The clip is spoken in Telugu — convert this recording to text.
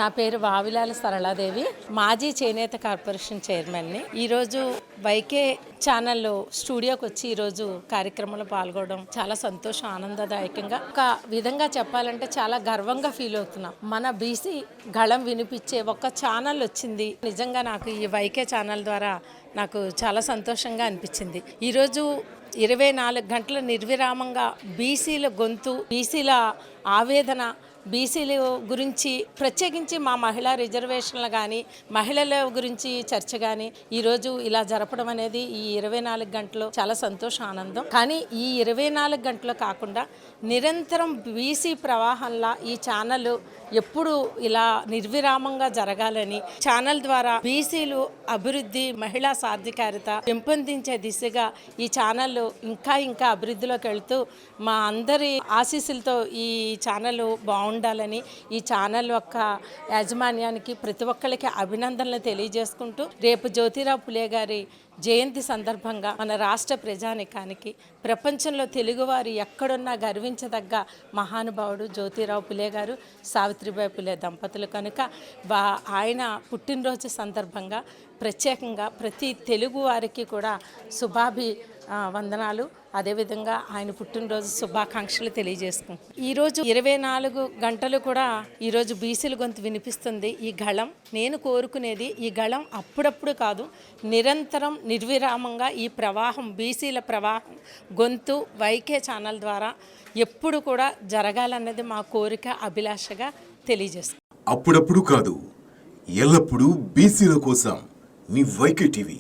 నా పేరు వావిలాల సరళాదేవి, మాజీ చేనేత కార్పొరేషన్ చైర్మన్ని. ఈరోజు వైకే ఛానల్లో స్టూడియోకి వచ్చి ఈరోజు కార్యక్రమంలో పాల్గొనడం చాలా సంతోషం, ఆనందదాయకంగా. ఒక విధంగా చెప్పాలంటే చాలా గర్వంగా ఫీల్ అవుతున్నాం. మన బీసీ గళం వినిపించే ఒక ఛానల్ వచ్చింది. నిజంగా నాకు ఈ వైకే ఛానల్ ద్వారా నాకు చాలా సంతోషంగా అనిపించింది. ఈరోజు 24 గంటల నిర్విరామంగా బీసీల గొంతు, బీసీల ఆవేదన, బీసీల గురించి ప్రత్యేకించి మా మహిళా రిజర్వేషన్లు కానీ మహిళల గురించి చర్చ కానీ ఈరోజు ఇలా జరపడం అనేది ఈ 24 గంటలు చాలా సంతోషం, ఆనందం. కానీ ఈ 24 గంటలు కాకుండా నిరంతరం బీసీ ప్రవాహంలా ఈ ఛానల్ ఎప్పుడు ఇలా నిర్విరామంగా జరగాలని, ఛానల్ ద్వారా బీసీలు అభివృద్ధి, మహిళా సాధికారత పెంపొందించే దిశగా ఈ ఛానల్ ఇంకా అభివృద్ధిలోకి వెళ్తూ మా అందరి ఆశీస్సులతో ఈ ఛానల్ బాగుండాలని, ఈ ఛానల్ యొక్క యాజమాన్యానికి ప్రతి ఒక్కరికి అభినందనలు తెలియజేసుకుంటూ, రేపు జ్యోతిరావు పులే గారి జయంతి సందర్భంగా మన రాష్ట్ర ప్రజానికానికి, ప్రపంచంలో తెలుగువారు ఎక్కడున్నా గర్వించదగ్గ మహానుభావుడు జ్యోతిరావు పులే గారు, సావిత్రిబాయి పులే దంపతులు కనుక ఆయన పుట్టినరోజు సందర్భంగా ప్రత్యేకంగా ప్రతి తెలుగు వారికి కూడా వందనాలు, అదేవిధంగా ఆయన పుట్టినరోజు శుభాకాంక్షలు తెలియజేసుకుంటాం. ఈరోజు 24 గంటలు కూడా ఈరోజు బీసీల గొంతు వినిపిస్తుంది ఈ గళం. నేను కోరుకునేది ఈ గళం అప్పుడప్పుడు కాదు, నిరంతరం నిర్విరామంగా ఈ ప్రవాహం, బీసీల ప్రవాహం గొంతు వైకే ఛానల్ ద్వారా ఎప్పుడు కూడా జరగాలన్నది మా కోరిక, అభిలాషగా తెలియజేస్తాం. అప్పుడప్పుడు కాదు, ఎల్లప్పుడూ బీసీల కోసం మీ వైకే టీవీ.